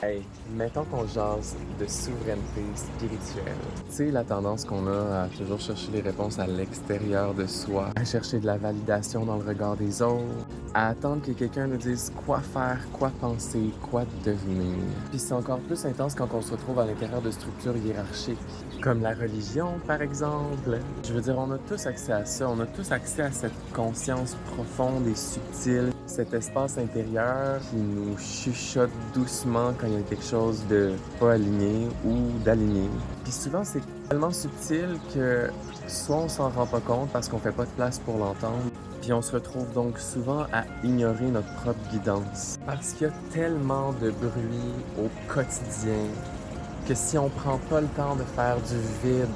Hey, mettons qu'on jase de souveraineté spirituelle. Tu sais, la tendance qu'on a à toujours chercher les réponses à l'extérieur de soi, à chercher de la validation dans le regard des autres, à attendre que quelqu'un nous dise quoi faire, quoi penser, quoi devenir. Puis c'est encore plus intense quand on se retrouve à l'intérieur de structures hiérarchiques, comme la religion, par exemple. Je veux dire, on a tous accès à ça, on a tous accès à cette conscience profonde et subtile, cet espace intérieur qui nous chuchote doucement quand il y a quelque chose de pas aligné ou d'aligné. Puis souvent, c'est tellement subtil que soit on s'en rend pas compte parce qu'on fait pas de place pour l'entendre, puis on se retrouve donc souvent à ignorer notre propre guidance. Parce qu'il y a tellement de bruit au quotidien que si on prend pas le temps de faire du vide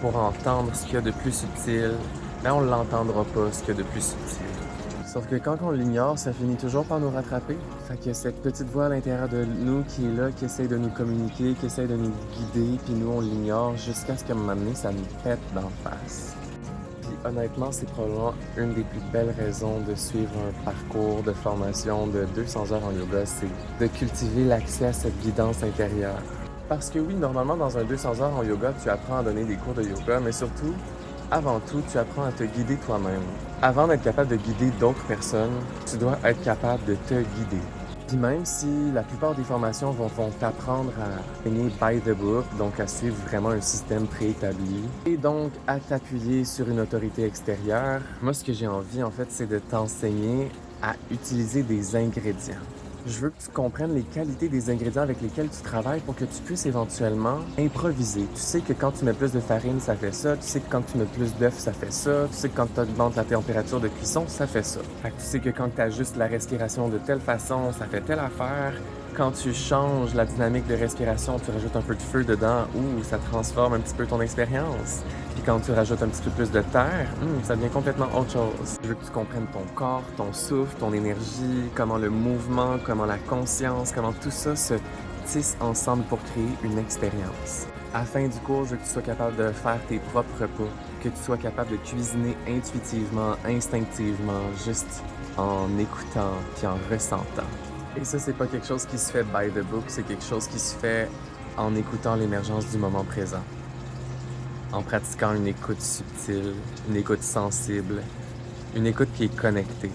pour entendre ce qu'il y a de plus subtil, ben on l'entendra pas ce qu'il y a de plus subtil. Sauf que quand on l'ignore, ça finit toujours par nous rattraper. Fait que cette petite voix à l'intérieur de nous qui est là, qui essaie de nous communiquer, qui essaie de nous guider, puis nous on l'ignore jusqu'à ce qu'à un moment donné, ça nous pète d'en face. Puis honnêtement, c'est probablement une des plus belles raisons de suivre un parcours de formation de 200 heures en yoga, c'est de cultiver l'accès à cette guidance intérieure. Parce que oui, normalement, dans un 200 heures en yoga, tu apprends à donner des cours de yoga, mais surtout, avant tout, tu apprends à te guider toi-même. Avant d'être capable de guider d'autres personnes, tu dois être capable de te guider. Puis même si la plupart des formations vont t'apprendre à enseigner by the book, donc à suivre vraiment un système préétabli, et donc à t'appuyer sur une autorité extérieure, moi ce que j'ai envie en fait, c'est de t'enseigner à utiliser des ingrédients. Je veux que tu comprennes les qualités des ingrédients avec lesquels tu travailles pour que tu puisses éventuellement improviser. Tu sais que quand tu mets plus de farine, ça fait ça. Tu sais que quand tu mets plus d'œufs, ça fait ça. Tu sais que quand tu augmentes la température de cuisson, ça fait ça. Fait que tu sais que quand tu ajustes la respiration de telle façon, ça fait telle affaire. Quand tu changes la dynamique de respiration, tu rajoutes un peu de feu dedans, ça transforme un petit peu ton expérience. Puis quand tu rajoutes un petit peu plus de terre, ça devient complètement autre chose. Je veux que tu comprennes ton corps, ton souffle, ton énergie, comment le mouvement, comment la conscience, comment tout ça se tisse ensemble pour créer une expérience. À la fin du cours, je veux que tu sois capable de faire tes propres repas, que tu sois capable de cuisiner intuitivement, instinctivement, juste en écoutant puis en ressentant. Et ça, c'est pas quelque chose qui se fait by the book, c'est quelque chose qui se fait en écoutant l'émergence du moment présent, en pratiquant une écoute subtile, une écoute sensible, une écoute qui est connectée.